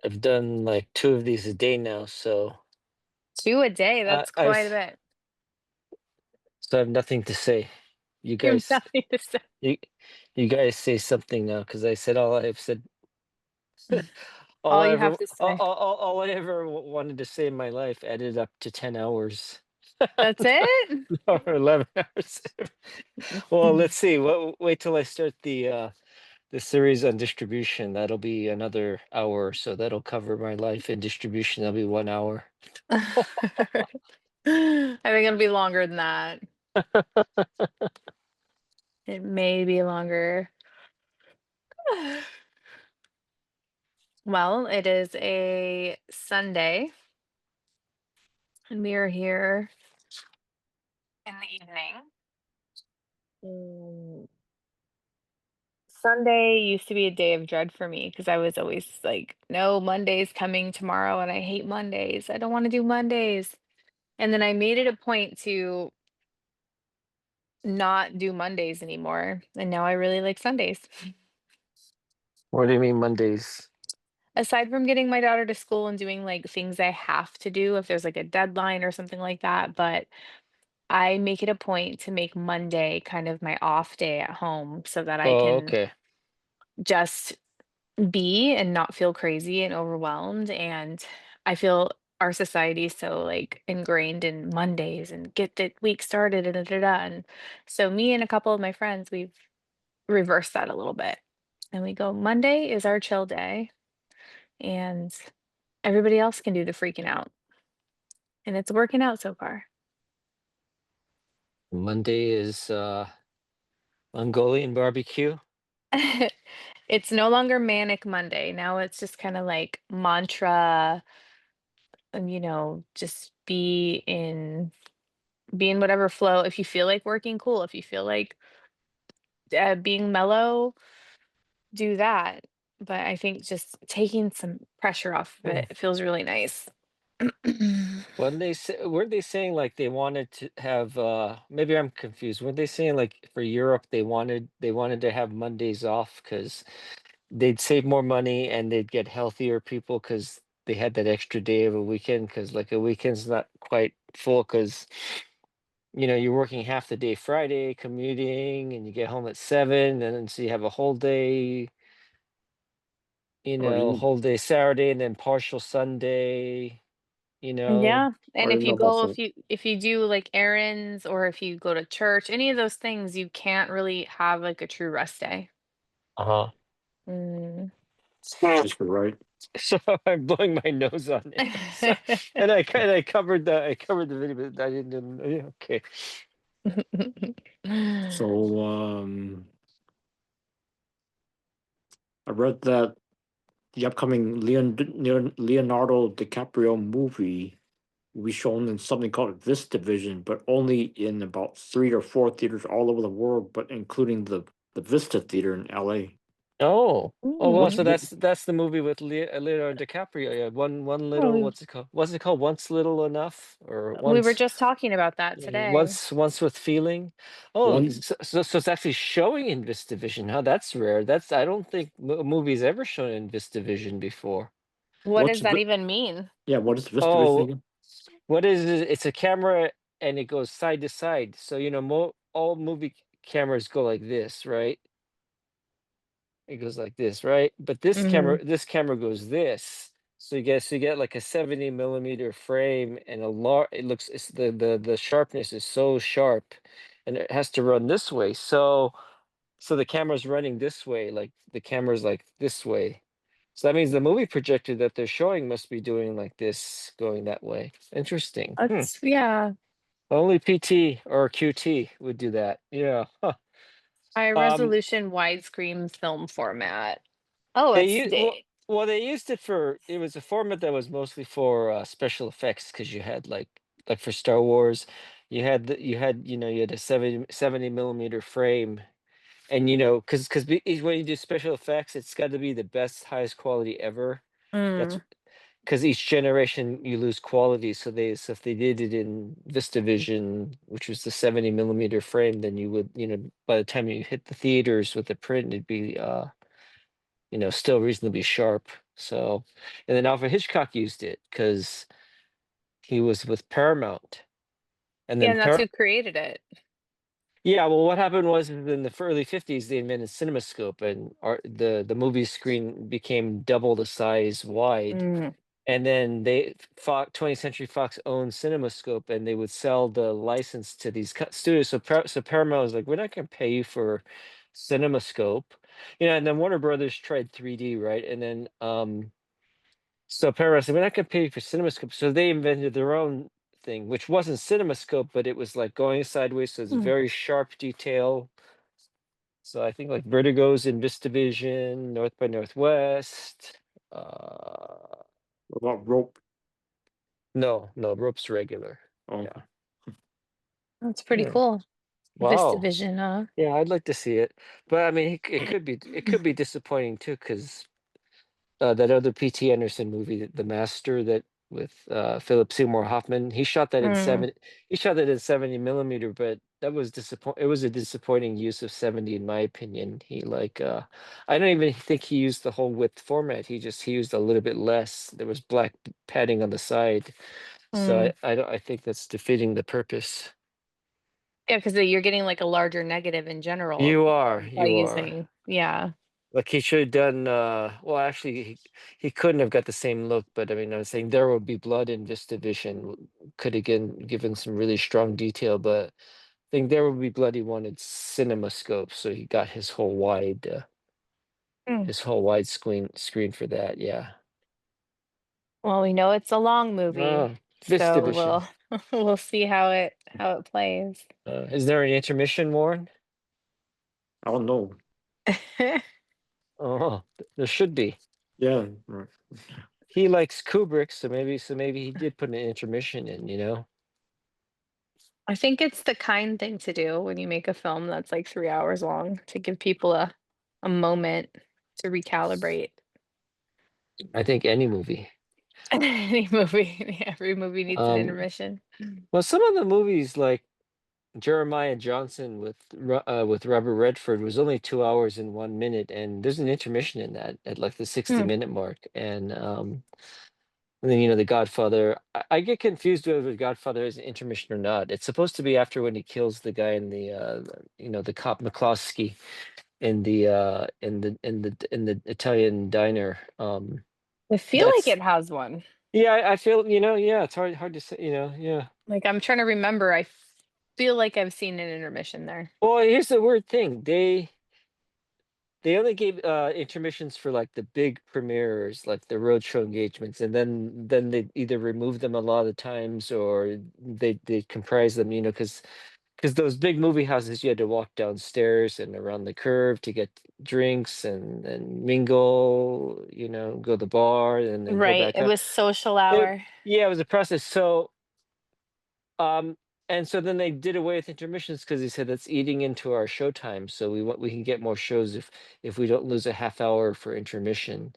I've done like two of these a day now, so 2 a day, I that's I quite a s- bit. so I have nothing to say. You You have guys, nothing to say. you you guys say something now because I said all I've said. All you have to say. All I ever wanted to say in my life added up to 10 hours. That's it? Or 11 hours. Well, let's see. Wait till I start the series on distribution. That'll be another hour, so that'll cover my life in distribution. That'll be 1 hour. I think it'll be longer than that. It may be longer. Well, it is a Sunday, and we are here in the evening. Mm, Sunday used to be a day of dread for me because I was always like, no, Monday's coming tomorrow, and I hate Mondays. I don't want to do Mondays. And then I made it a point to not do Mondays anymore. And now I really like Sundays. What do you mean Mondays? Aside from getting my daughter to school and doing like things I have to do, if there's like a deadline or something like that, but I make it a point to make Monday kind of my off day at home so that I Oh, can okay. just be and not feel crazy and overwhelmed. And I feel our society is so like ingrained in Mondays and get the week started and da, da, da. And so me and a couple of my friends, we've reversed that a little bit. And we go, Monday is our chill day, and everybody else can do the freaking out. And it's working out so far. Monday is Mongolian barbecue. It's no longer manic Monday. Now it's just kind of like mantra, just be in whatever flow. If you feel like working, cool. If you feel like being mellow, do that. But I think just taking some pressure off of it, Mm. it feels really nice. When they say, weren't they saying like they wanted to have maybe I'm confused. Weren't they saying like for Europe they wanted to have Mondays off because they'd save more money and they'd get healthier people because they had that extra day of a weekend because like a weekend's not quite full because you're working half the day Friday commuting and you get home at 7 and then so you have a whole day, Or you, whole day Saturday and then partial Sunday, you know. Yeah, and or you if know you about go full. if you do, like, errands or if you go to church, any of those things, you can't really have, like, a true rest day. Uh-huh. Mm. Just right. So I'm blowing my nose on it. So, and I covered the video, but I didn't. Yeah, okay. So I read that the upcoming Leonardo DiCaprio movie will be shown in something called Vista Vision, but only in about 3 or 4 theaters all over the world, but including the Vista Theater in LA. Oh well, What's so Mm. what? that's the movie with Leonardo DiCaprio. Yeah, one Oh, little, what's it called? What's it called? Once little enough, or we were once just talking about that today. once with feeling. Oh, One so it's actually showing in VistaVision. Huh? That's rare. That's I don't think a movie's ever shown in VistaVision before. What what's does that Vi- even mean? yeah, what is Vista Vision Oh, again? what is it? It's a camera and it goes side to side. So all movie cameras go like this, right? It goes like this, right? But Mhm. this camera goes this. So you get like a 70 millimeter frame and a large. It looks it's the sharpness is so sharp, and it has to run this way. So the camera's running this way, like the camera's like this way. So that means the movie projector that they're showing must be doing like this, going that way. Interesting. That's yeah, Only PT or QT would do that. Yeah. Huh. high Um, resolution widescreen film format. Oh, They it's use the they used it for it was a format that was mostly for special effects because you had like for Star Wars, you had a 70 millimeter frame, and because when you do special effects, it's got to be the best, highest quality ever. That's mm, because each generation you lose quality. So if they did it in VistaVision, which was the 70 millimeter frame, then you would, by the time you hit the theaters with the print, it'd be still reasonably sharp. So, and then Alfred Hitchcock used it because he was with Paramount, and Yeah, then and that's who created it. yeah. Well, what happened was in the early '50s they invented CinemaScope, and the movie screen became double the size wide. Mm, And then 20th Century Fox owned CinemaScope, and they would sell the license to these studios. So Paramount was like, "We're not going to pay you for CinemaScope," And then Warner Brothers tried 3D, right? And then so Paramount said, "We're not going to pay you for CinemaScope." So they invented their own thing, which wasn't CinemaScope, but it was like going sideways, so it's mm. very sharp detail. So I think like Vertigo's in VistaVision, North by Northwest. What about Rope? No, no, Rope's regular. Oh, Yeah. okay. That's pretty Yeah. cool. Wow. VistaVision, huh? Yeah, I'd like to see it. But I mean, it could be disappointing too, because that other P.T. Anderson movie, The Master, that with Philip Seymour Hoffman, Mm, he shot that in 70 millimeter, but that was it was a disappointing use of 70 in my opinion. I don't even think he used the whole width format. He used a little bit less. There was black padding on the side. So mm. I think that's defeating the purpose. Yeah, because you're getting like a larger negative in general You are, by you are. using, yeah. Like he should have done well actually he couldn't have got the same look, but I mean I was saying There Will Be Blood in VistaVision could have given some really strong detail, but I think There Will Be Blood he wanted CinemaScope, so he got Mm. his whole wide screen for that, yeah. Well, we know it's a long movie, Oh, so VistaVision. we'll we'll see how it plays. Is there an intermission, Warren? I don't know. Oh, there should be. Yeah, right. He likes Kubrick, so maybe he did put an intermission in. I think it's the kind thing to do when you make a film that's like 3 hours long to give people a moment to recalibrate. I think any movie. Any movie, every movie needs an Um, intermission. well, some of the movies like Jeremiah Johnson with Robert Redford was only 2 hours and 1 minute, and there's an intermission in that at like the 60 Mm. minute mark. And then The Godfather. I get confused whether The Godfather is an intermission or not. It's supposed to be after when he kills the guy in the cop McCloskey in the Italian diner. I feel like That's it has one. Yeah, I feel, yeah, it's hard to say, yeah. Like, I'm trying to remember, I feel like I've seen an intermission there. Well, here's the weird thing. They only gave intermissions for like the big premieres, like the roadshow engagements, and then they either remove them a lot of times or they comprise them, because those big movie houses you had to walk downstairs and around the curve to get drinks and mingle, go to the bar and then go Right, back it up. was social It hour. Yeah, it was a process. Um, and so then they did away with intermissions because they said that's eating into our showtime. So we can get more shows if we don't lose a half hour for intermission.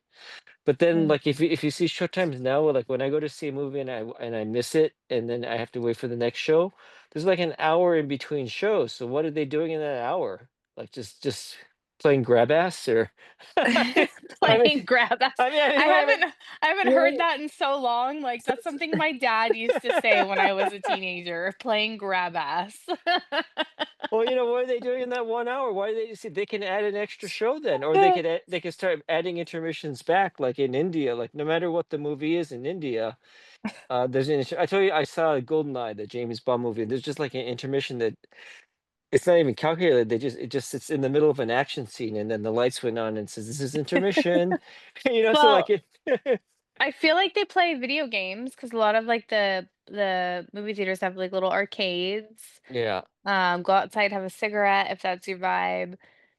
But then Mm. like if you see showtimes now, like when I go to see a movie and I miss it and then I have to wait for the next show, there's like an hour in between shows. So what are they doing in that hour? Like just playing grab ass or I mean Playing grab ass. I mean I I mean I mean haven't you know, heard that in so long, like, that's something my dad used to say when I was a teenager, playing grab ass. well, what are they doing in that 1 hour? Why do they see they can add an extra show then, or they could start adding intermissions back, like in India. Like no matter what the movie is in India, there's I told you I saw Goldeneye, the James Bond movie. There's just like an intermission that it's not even calculated. It just sits in the middle of an action scene, and then the lights went on and says this is intermission. So like Well, it. I feel like they play video games because a lot of, like, the movie theaters have, like, little arcades. Yeah, Go outside, have a cigarette if that's your vibe,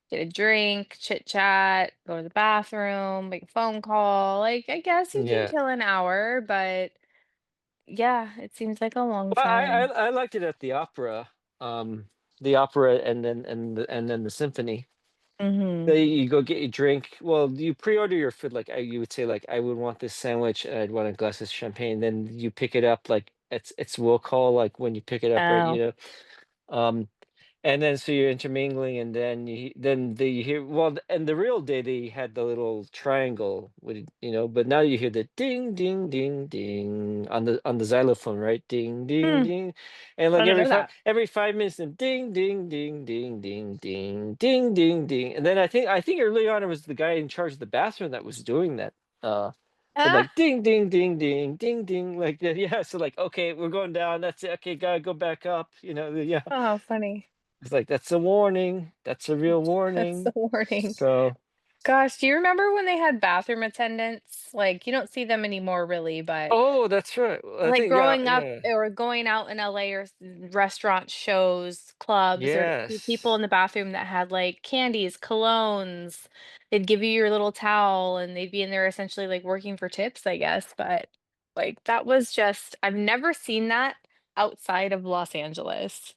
get a drink, chit chat, go to the bathroom, make a phone call. Like, I guess you can yeah. kill an hour, but yeah, it seems like a long Well, I time. I, I liked it at the opera, and then the symphony. Mhm. Say you go get your drink. Well, you pre-order your food. Like you would say, like I would want this sandwich and I'd want a glass of champagne. Then you pick it up. Like it's will call. Like when you pick it up, right? Oh. Um, And then so you're intermingling, and then then you hear, well, and the real day they had the little triangle with, but now you hear the ding ding ding ding on the xylophone, right? Ding ding Hmm, ding, and I like didn't know that. every 5 minutes, and ding ding ding ding ding ding ding ding ding, and then I think early on it was the guy in charge of the bathroom that was doing that. Uh, but Ah, like ding ding ding ding ding ding, like that, yeah. So like, okay, we're going down. That's it. Okay, gotta go back up. Yeah. oh, funny. It's like, "That's a warning. That's a real That's the warning." warning. So Gosh, do you remember when they had bathroom attendants? Like, you don't see them anymore really, but oh, that's right. Well, I like think, yeah, growing up yeah. or going out in LA or restaurant shows, clubs, or people in Yes. the bathroom that had like candies, colognes. They'd give you your little towel and they'd be in there essentially like working for tips, I guess. But like that was just, I've never seen that outside of Los Angeles.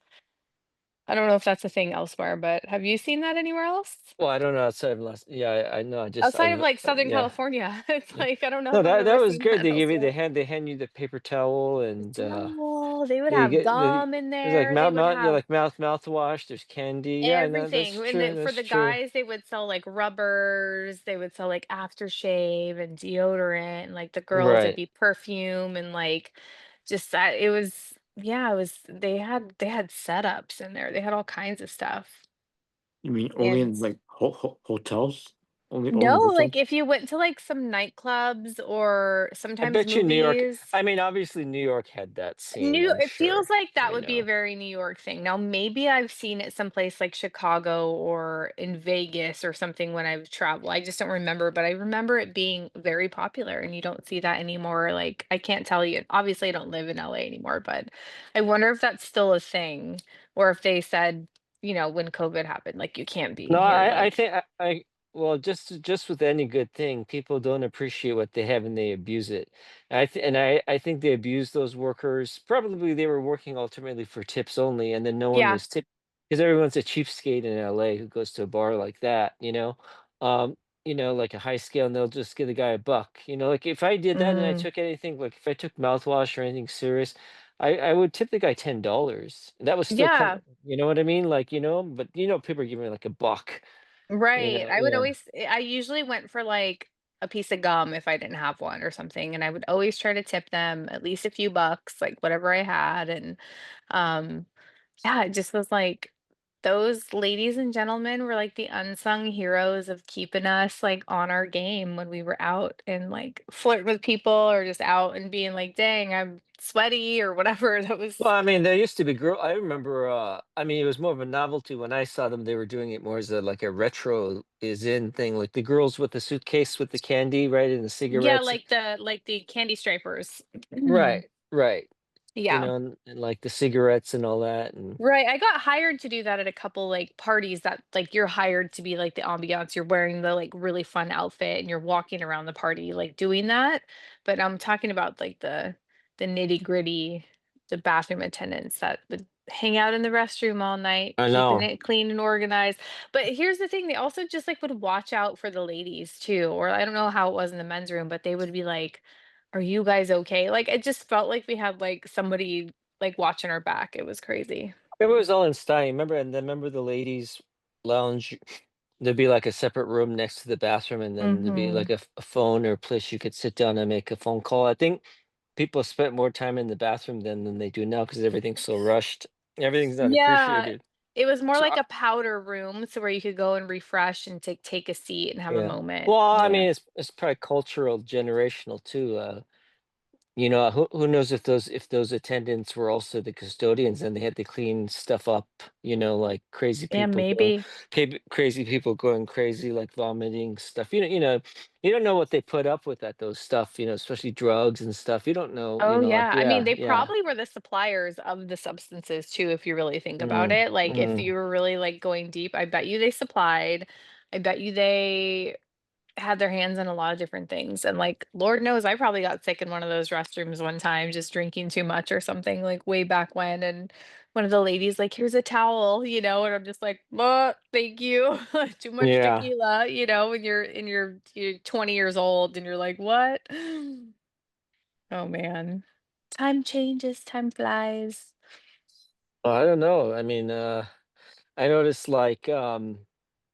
I don't know if that's a thing elsewhere, but have you seen that anywhere else? Well, I don't know outside of Los, yeah, I know, Outside of like Southern yeah, California. It's yeah. like I don't know No, if I've that ever was seen good. that They give you elsewhere. they hand you the paper towel, and, Towel, they would you have get gum in there's like there, they would yeah, have like mouthwash, there's candy. Yeah, no, everything, that's and true, for that's the true. guys, they would sell, like, rubbers, they would sell, like, aftershave and deodorant, and, like, the girls, it'd Right. be perfume and, like, just that it was yeah, it was they had setups in there, they had all kinds of stuff, You mean only and in like hotels? Only no, hotels? like, if you went to, like, some nightclubs or I sometimes bet you New York, movies. I mean, obviously New York had that scene, New I'm It feels sure, like that you would be a know? very New York thing. Now, maybe I've seen it someplace like Chicago or in Vegas or something when I've traveled. I just don't remember, but I remember it being very popular and you don't see that anymore. Like, I can't tell you. Obviously, I don't live in LA anymore, but I wonder if that's still a thing or if they said, when COVID happened, like, you can't be in No, here. I Like, think well, just with any good thing, people don't appreciate what they have and they abuse it. And I think they abuse those workers. Probably they were working ultimately for tips only, and then no one yeah. was tip, because everyone's a cheapskate in LA who goes to a bar like that, Um, like a high scale, and they'll just give the guy a buck. Like if I did that and I Mm, took anything, like if I took mouthwash or anything serious, I would tip the guy $10. That was still kind yeah. of, you know what I mean? Like, but people are giving like a buck, Right. I would yeah. always I usually went for, like, a piece of gum if I didn't have one or something, and I would always try to tip them at least a few bucks, like, whatever I had, and, um, yeah, it just was like those ladies and gentlemen were, like, the unsung heroes of keeping us, like, on our game when we were out and, like, flirting with people or just out and being like, "Dang, I'm sweaty," or whatever. That Well, was I mean, there used to be girl. I remember. I mean, it was more of a novelty when I saw them. They were doing it more as a like a retro is in thing, like the girls with the suitcase with the candy, right, and the yeah, cigarettes. like the candy stripers. Right, right. Yeah. And like the cigarettes and all that, and Right, I got hired to do that at a couple, like, parties that like, you're hired to be, like, the ambiance, you're wearing the, like, really fun outfit, and you're walking around the party, like, doing that, but I'm talking about, like, the nitty-gritty, the bathroom attendants that would hang out in the restroom all night, I keeping know. it clean and organized, but here's the thing, they also just, like, would watch out for the ladies too, or I don't know how it was in the men's room, but they would be like, "Are you guys okay?" Like, it just felt like we had, like, somebody, like, watching our back, it was crazy. It was all in style. Remember, and then remember the ladies' lounge. There'd be like a separate room next to the bathroom, and then there'd be like Mhm. a phone or place you could sit down and make a phone call. I think people spent more time in the bathroom then than they do now because everything's so rushed. Everything's not Yeah, appreciated. it was more So, like a powder room, so where you could go and refresh and take a seat and have a yeah. moment. Well, I Yeah. mean, it's probably cultural, generational too. Who knows if those attendants were also the custodians and they had to clean stuff up, like Yeah, maybe. crazy people going crazy, like vomiting stuff. You don't know what they put up with at those stuff, especially drugs and stuff. You don't know, Oh, like, yeah. I mean, yeah, they yeah. probably were the suppliers of the substances too, if you really think about Mm, it. Like, if mm. you were really, like, going deep, I bet you they supplied. I bet you they had their hands on a lot of different things, and, like, Lord knows I probably got sick in one of those restrooms one time just drinking too much or something, like, way back when, and one of the ladies like, "Here's a towel," and I'm just like, thank you." Too much Yeah. tequila, when you're 20 years old and you're like, "What?" Oh, man. Time changes, time flies. I don't know. I mean, I noticed like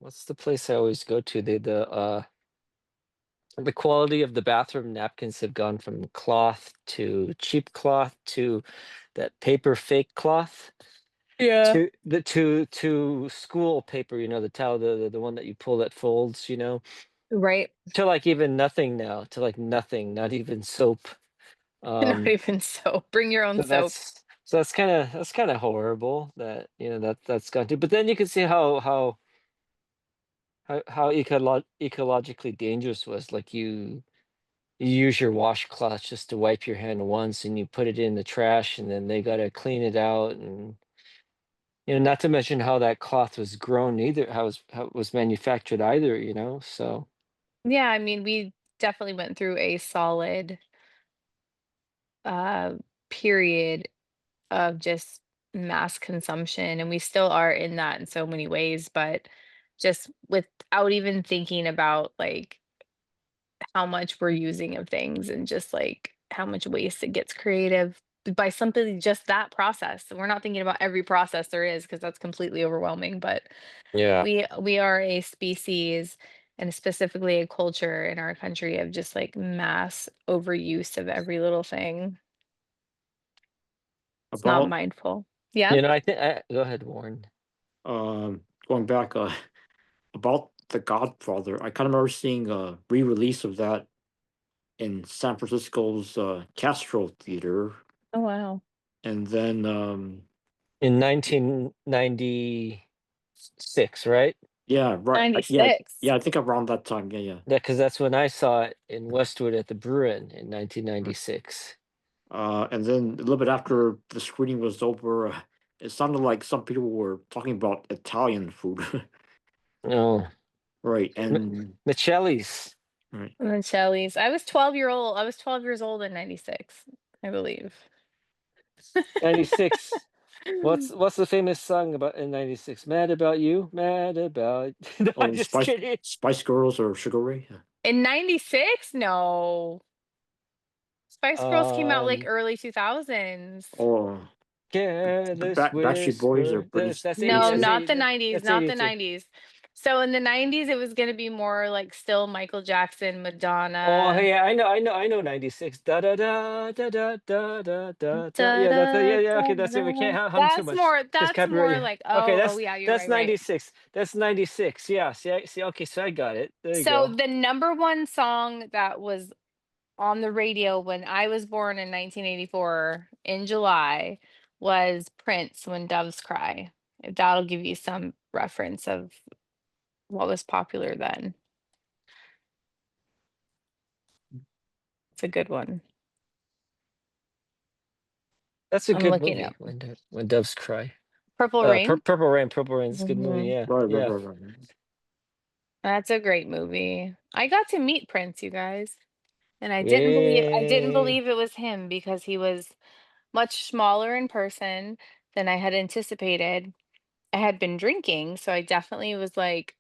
what's the place I always go to? The quality of the bathroom napkins have gone from cloth to cheap cloth to that paper fake cloth Yeah. to school paper, the towel, the one that you pull that folds, Right. to like even nothing now, to like nothing, not even soap. Not Um even soap. Bring your own so soap. that's kind of horrible that that's gone to. But then you can see how ecologically dangerous was like you use your washcloth just to wipe your hand once and you put it in the trash and then they got to clean it out and not to mention how that cloth was grown either, how it was manufactured either, so Yeah, I mean, we definitely went through a solid uh period of just mass consumption, and we still are in that in so many ways, but just without even thinking about like how much we're using of things and just like how much waste it gets creative by simply just that process. We're not thinking about every process there is because that's completely overwhelming, but yeah. we are a species and specifically a culture in our country of just like mass overuse of every little thing. It's not About mindful. Yeah. I think go ahead, Warren. going back, about The Godfather, I kind of remember seeing a re-release of that in San Francisco's Castro Theater, Oh wow. and then In 1996, right? yeah, right, yeah, 96. yeah, I think around that time, yeah, yeah. Yeah, because that's when I saw it in Westwood at the Bruin in 1996. And then a little bit after the screening was over, it sounded like some people were talking about Italian food, Oh, right? M- And Michelle's right, And then Shelley's. I was 12 years old in 96, I believe. 96. What's the famous song about in 96? Mad about you, mad about. No, I'm oh, just kidding. Spice Girls or Sugar Ray, yeah. In 96? No. Spice Girls came out like Um, early 2000s. Or the Careless Backstreet Boys or whisper. That's 80. No, That's Britney. not 80. the 90s, That's not the 82. 90s. So in the 90s, it was gonna be more like still Michael Jackson, Oh, Madonna. hey, I know 96. Da da da da da da da da da. Da, Yeah, da, yeah. Okay, da, that's it. We can't da. hum too much because That's copyright. more Yeah. like, Okay, oh, yeah, you're that's right, right. 96. That's 96. Yeah. See, see. Okay, so I got it. There you So go. the number one song that was on the radio when I was born in 1984 in July was Prince, "When Doves Cry." If that'll give you some reference of what was popular then. It's a good one. That's a I'm good looking movie. up When doves cry. Purple Rain. Purple Rain. Purple Rain is a good movie. Mhm. Yeah. Right, right, Yeah. right, right. That's a great movie. I got to meet Prince, you guys, and I didn't Yay. believe it was him because he was much smaller in person than I had anticipated. I had been drinking, so I definitely was, like,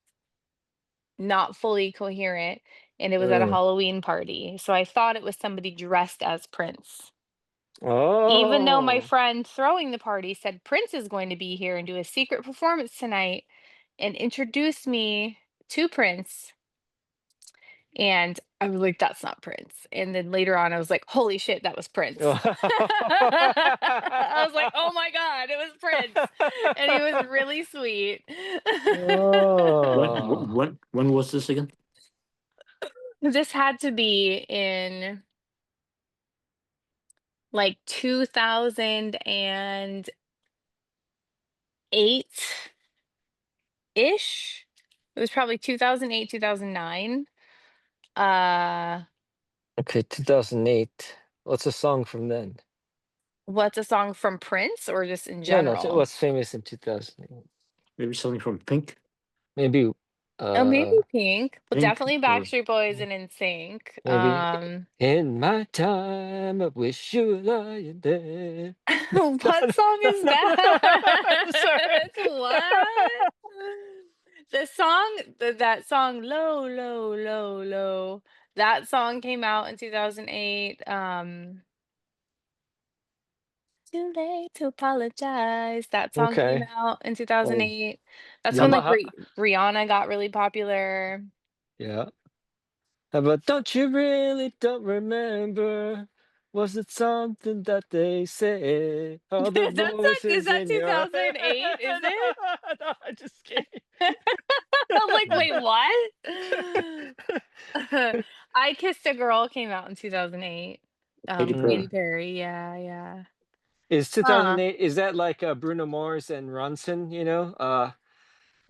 not fully coherent, and it was at a Mm. Halloween party, so I thought it was somebody dressed as Prince. Even though my Oh. friend throwing the party said Prince is going to be here and do a secret performance tonight and introduce me to Prince, and I was like, "That's not Prince." And then later on, I was like, "Holy shit, that was Prince." I was like, "Oh my god, it was Prince." And he was really sweet. Oh. When was this again? This had to be in like 2008-ish? It was probably 2008, 2009. Uh, Okay, 2008. What's a song from then? what's a song from Prince or just in No, no. general? What's famous in 2008? Maybe something from Pink Maybe, Oh, maybe uh, Pink, but Pink definitely or Backstreet Boys and NSYNC. maybe in my time, I wish you were lying there. What song is Sorry. that? What? The song that song "Low, Low, Low, Low," that song came out in 2008. Too late to apologize. That song came Okay. out in Oh, 2008. That's How when, yeah. about like, Rihanna got really popular. yeah. How about don't you really don't remember? Was it something that they say? All the Is voices that in your head. 2008? Is No, it? no, I'm just kidding. I'm like, Mm. "Wait, what?" I Kissed a Girl came out in 2008. Katy Katy Mm. Perry. Perry, yeah, yeah. Is Huh. 2008, is that like Bruno Mars and Ronson,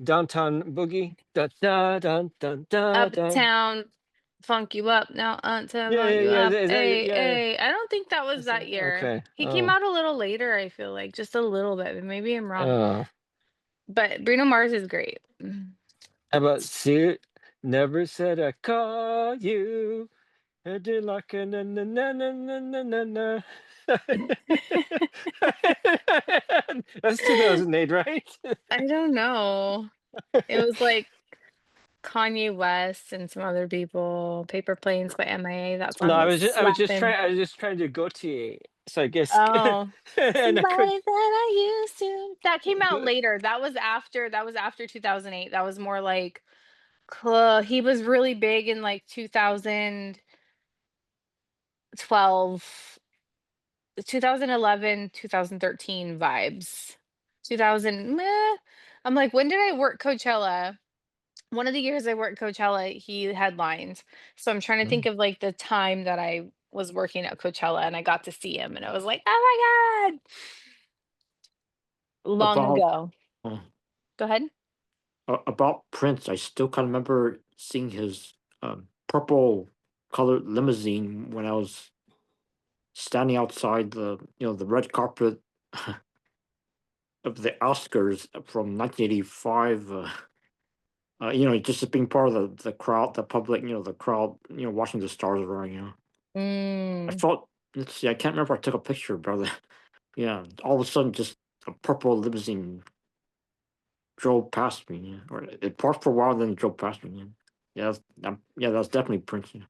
Downtown Boogie? Da da dun dun da dun. Uptown, funk you up, now to Yeah, funk yeah, you yeah. up, Is that ay, yeah, yeah. ay. I don't think that was That's that year. okay. He came Oh. out a little later, I feel like, just a little bit, but maybe I'm wrong. Oh. But Bruno Mars is great. Mm. How about see it? Never said I call you. I did like a na na na na na na na na. That's 2008, right? I don't know. It was like Kanye West and some other people. Paper Planes by MIA. That No, song was slapping. I was just trying to go to you. So I guess Oh, and I could somebody that I used to. That came out later. That was after 2008. That was more like he was really big in like 2012, 2011, 2013 vibes. 2000 meh. I'm like, when did I work Coachella? One of the years I worked Coachella, he headlined. So I'm trying to think Mm. of like the time that I was working at Coachella and I got to see him and I was like, "Oh my god." Long About ago. uh, Go ahead. about Prince, I still kind of remember seeing his purple colored limousine when I was standing outside the red carpet of the Oscars from 1985. Just being part of the crowd, the public, the crowd, watching the stars around. I Mm. felt. Let's see, I can't remember. If I took a picture, brother. Yeah, all of a sudden, just a purple limousine drove past me. Yeah, or it parked for a while, then drove past me. Yeah, that's definitely Prince. Yeah.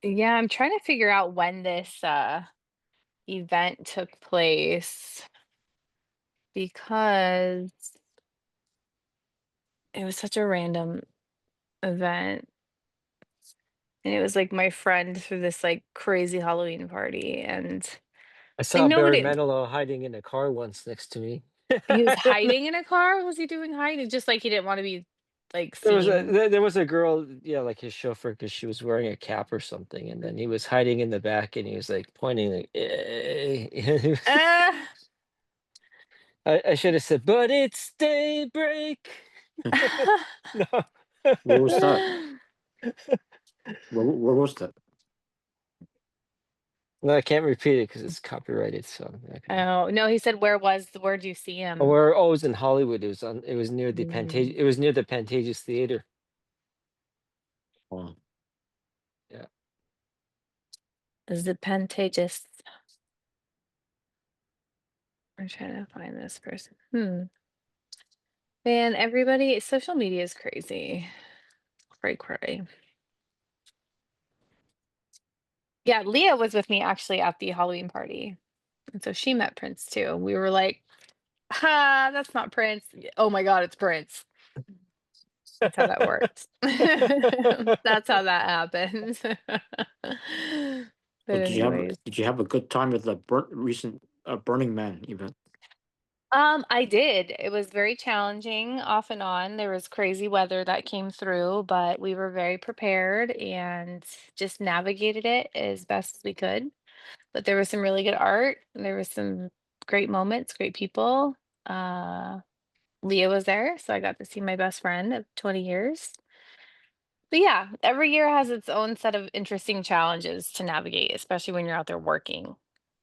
Yeah, I'm trying to figure out when this event took place because it was such a random event. And it was like my friend threw this like crazy Halloween party and I like saw Barry nobody Manilow hiding in a car once next to me. he was hiding in a car. What was he doing hiding? Just like he didn't want to be like seen. There was a girl, yeah, like his chauffeur, because she was wearing a cap or something, and then he was hiding in the back, and he was like pointing, like, "Eh." Uh, I should have said, but it's daybreak. No, Where was that? Where was that? no, I can't repeat it because it's copyrighted. So I'm not gonna. oh no, he said where do you see Oh, him? we're always in Hollywood. It was near the Pantages. Mm. It was near the Pantages Theater. Oh, Yeah, Is it Pantages? I'm trying to find this person. Man, everybody, social media is crazy. Cray cray. Yeah, Leah was with me actually at the Halloween party. And so she met Prince too. We were like, "Ha, that's not Prince." Oh my god, it's Prince. That's how that works. That's how that happens. so But anyways. did you have a good time at the recent Burning Man event? I did. It was very challenging off and on. There was crazy weather that came through, but we were very prepared and just navigated it as best as we could. But there was some really good art. And there was some great moments, great people. Uh, Leah was there, so I got to see my best friend of 20 years. But yeah, every year has its own set of interesting challenges to navigate, especially when you're out there working.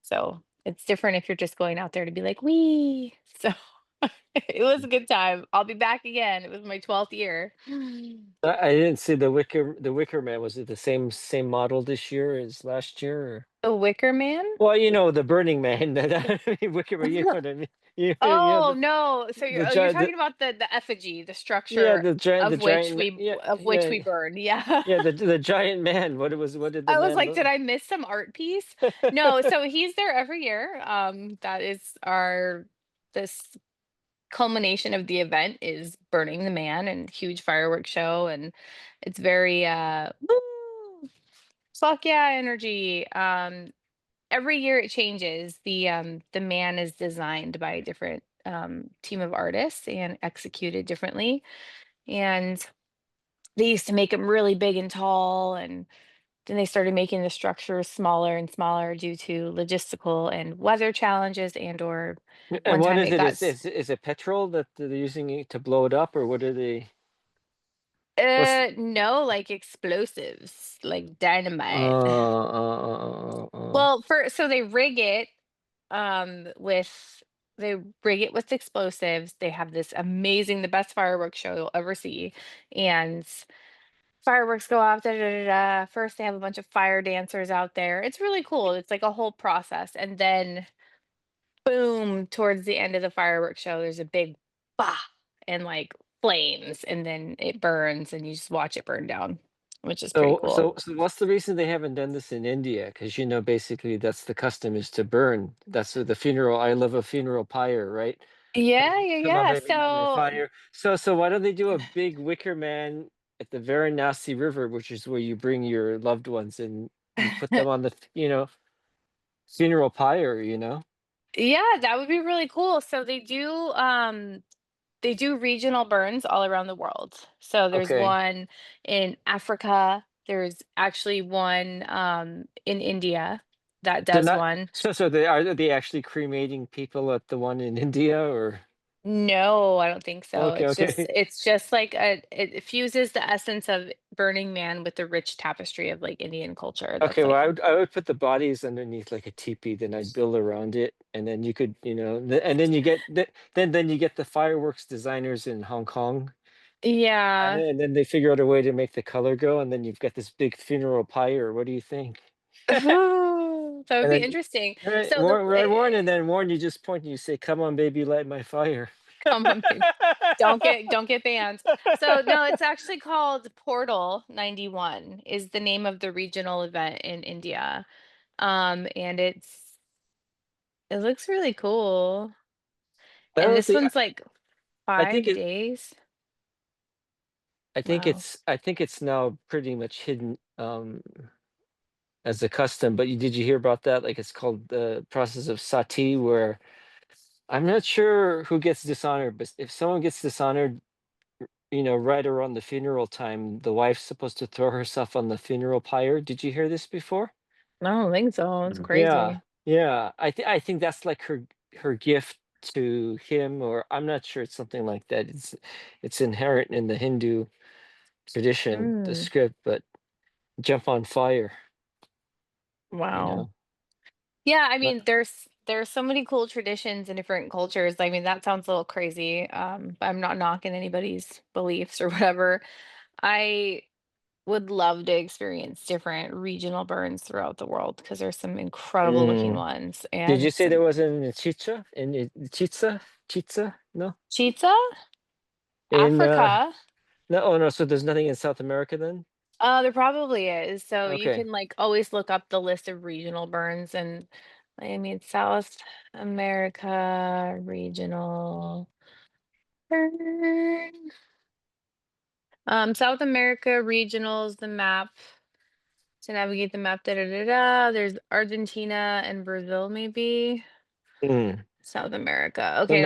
So it's different if you're just going out there to be like, "We." So It was a good time. I'll be back again. It was my 12th year. I didn't see the Wicker Man. Was it the same model this year as last year? Or? The Wicker Man? Well, the Burning Man. I mean, Wicker Man. You know what I mean? Oh, no. So The you're giant. talking about the effigy, the Yeah, structure the giant. Yeah, of which yeah, we burn. Yeah. yeah. The giant man. What did the I was man like, look? did I miss some art piece? No, so he's there every year. That is our this culmination of the event is burning the man and huge fireworks show, and it's very woo, fuck yeah energy. Every year it changes. The man is designed by a different team of artists and executed differently. And they used to make him really big and tall, and then they started making the structures smaller and smaller due to logistical and weather challenges, and or And one what time is it it? got Is it petrol that they're using it to blow it up, or what are they? What's no, like explosives, like dynamite. uh. Well, for so they rig it with they rig it with explosives. They have this amazing, the best fireworks show you'll ever see. And fireworks go off, da da da da. First they have a bunch of fire dancers out there. It's really cool. It's like a whole process. And then boom, towards the end of the fireworks show, there's a big bah and like flames, and then it burns and you just watch it burn down, which is pretty cool. So what's the reason they haven't done this in India? Because basically that's the custom is to burn. That's the funeral. I love a funeral pyre, right? Yeah, yeah, Come on, yeah. baby, light my So fire. So why don't they do a big wicker man at the Varanasi River, which is where you bring your loved ones and you put them on the funeral pyre, yeah, that would be really cool. So they do regional burns all around the world. So there's Okay. one in Africa. There's actually one in India that They're does not one. so they actually cremating people at the one in India or No, I don't think so. okay, okay. It's just like it fuses the essence of Burning Man with the rich tapestry of like Indian culture. Okay, That's well, like I would put the bodies underneath like a teepee, then I'd build around it, and then you could, and then you get the fireworks designers in Hong Kong, yeah. and then they figure out a way to make the color go, and then you've got this big funeral pyre. What do you think? That would And be then interesting. right, So the Warren, and then Warren, you just point and you say, "Come on, baby, light my fire." come on, babe. Don't get banned. So no, it's actually called Portal 91 is the name of the regional event in India. And it looks really cool. I And don't this think one's like I think 5 it. days. I think Wow. it's now pretty much hidden. As a custom. But did you hear about that? Like it's called the process of sati, where I'm not sure who gets dishonored, but if someone gets dishonored, right around the funeral time, the wife's supposed to throw herself on the funeral pyre. Did you hear this before? I don't think so. It's Mm. Yeah, crazy. yeah. I think that's like her gift to him, or I'm not sure. It's something like that. It's inherent in the Hindu tradition, the Mm, script, but jump on fire, you wow. know. Yeah, I But mean, there's so many cool traditions in different cultures. I mean, that sounds a little crazy. I'm not knocking anybody's beliefs or whatever. I would love to experience different regional burns throughout the world because there's some incredible looking mm. ones Did you and say there some was in Chicha? Chitsa? Chitsa? No? cheetah, In Africa. no, oh no, so there's nothing in South America then? There probably is. So you Okay. can like always look up the list of regional burns and I mean South America regional burn. South America regionals, the map to navigate the map. Da da da da. There's Argentina and Brazil, maybe. Mm. South America. So Okay,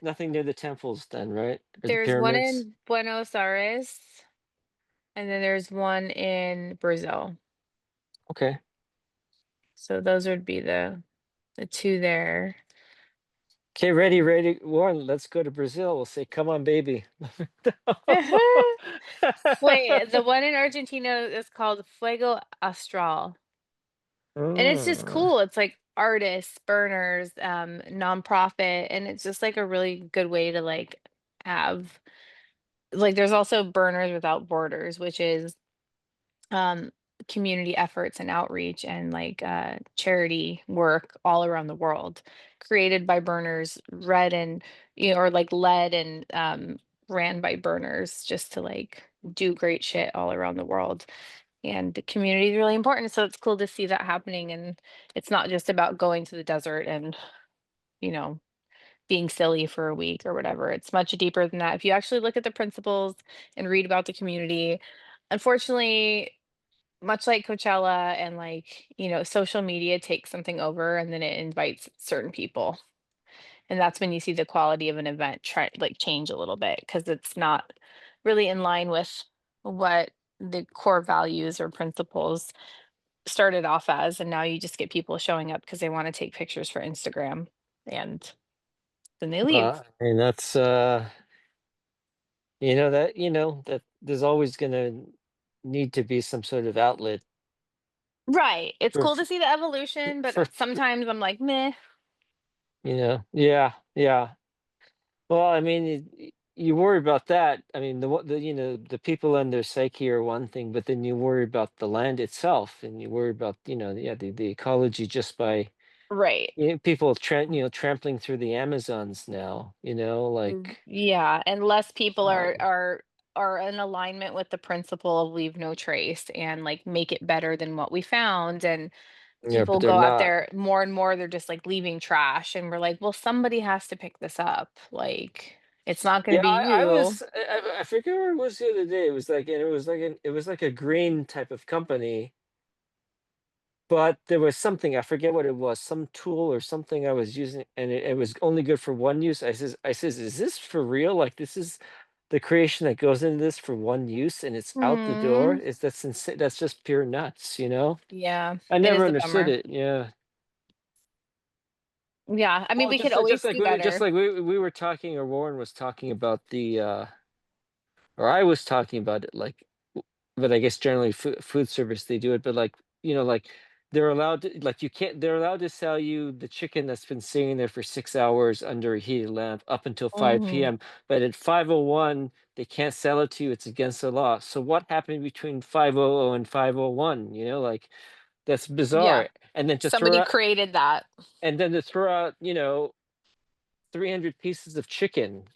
nothing near the temples then, right? Or the there's one pyramids? in Buenos Aires, and then there's one in Brazil. Okay. So those would be the two there. Okay, ready, Warren, let's go to Brazil. We'll say, come on, baby. Wait, the one in Argentina is called Fuego Astral. And it's just Mm. cool. It's like artists, burners, nonprofit, and it's just like a really good way to like have like there's also Burners Without Borders, which is um community efforts and outreach and like charity work all around the world created by burners read and or like led and ran by burners just to like do great shit all around the world, and the community is really important, so it's cool to see that happening, and it's not just about going to the desert and you know being silly for a week or whatever. It's much deeper than that if you actually look at the principles and read about the community. Unfortunately, much like Coachella and like, social media takes something over and then it invites certain people. And that's when you see the quality of an event try like change a little bit because it's not really in line with what the core values or principles started off as. And now you just get people showing up because they want to take pictures for Instagram and then they leave. I mean, that's that there's always gonna need to be some sort of outlet Right. It's for cool to see the evolution, but for sometimes I'm like, meh. yeah, yeah. Well, I mean, you worry about that. I mean, the people and their psyche are one thing, but then you worry about the land itself, and you worry about yeah, the ecology just by Right. people trampling through the Amazons now. Yeah, and less people are Um, are in alignment with the principle of leave no trace and like make it better than what we found, and yeah, but people they're go out not. there more and more, they're just like leaving trash and we're like, well, somebody has to pick this up. Like it's not going to Yeah, be you. I forget where it was the other day. It was like, and it was like a green type of company, but there was something, I forget what it was, some tool or something I was using, and it was only good for one use. I says, is this for real? Like this is the creation that goes into this for one use, and it's out the door. Hmm. Is that's insane? That's just pure nuts. Yeah, I it never is a understood bummer. it. Yeah. Yeah, I mean, Well, we could just always like do better. we were talking, or Warren was talking about or I was talking about it, like, but I guess generally food service they do it, but like like they're allowed to like you can't they're allowed to sell you the chicken that's been sitting there for 6 hours under a heated lamp up until 5 Hmm. p.m. But at 5:01 they can't sell it to you. It's against the law. So what happened between 5:00 and 5:01? Like that's Yeah, bizarre. And then to throw somebody out created that. 300 pieces of chicken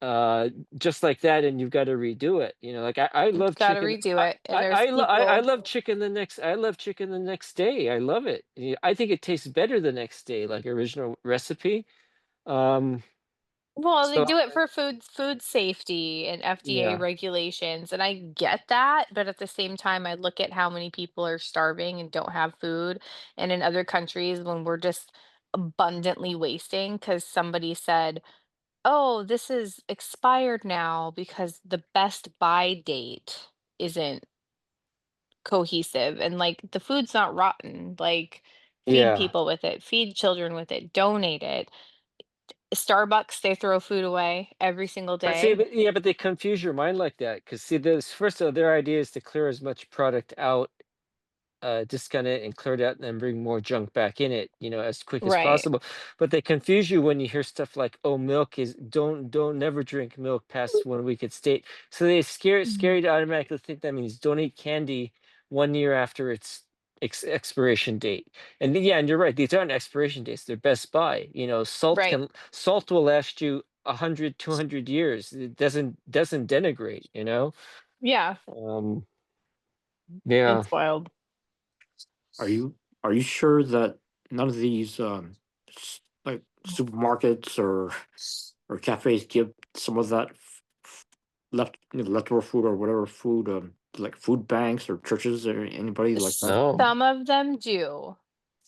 uh just like that, and you've got to redo it. Like I It's love got to chicken. redo it, and there's I people. love chicken I love chicken the next day. I love it. I think it tastes better the next day, like original recipe. um Well, they so do it for food safety and FDA yeah, regulations, and I get that, but at the same time, I look at how many people are starving and don't have food, and in other countries, when we're just abundantly wasting because somebody said, "Oh, this is expired now because the best buy date isn't cohesive," and, like, the food's not rotten, like, feed yeah. people with it, feed children with it, donate it. Starbucks, they throw food away every single But see, day. but they confuse your mind like that, because see, this first of all, their idea is to clear as much product out, discount it and clear it out and then bring more junk back in it, as quick as Right. possible. But they confuse you when you hear stuff like, "Oh, milk is don't never drink milk past 1 week at state." So they Mhm. scary to automatically think that means don't eat candy 1 year after its expiration date. And yeah, and you're right; these aren't expiration dates; they're best buy. Right. Salt will last you 100, 200 years. It doesn't denigrate. Yeah, Um, yeah. it's wild. Are you sure that none of these like supermarkets or cafes give some of that leftover food or whatever food like food banks or churches or anybody like that? No. Some of them do.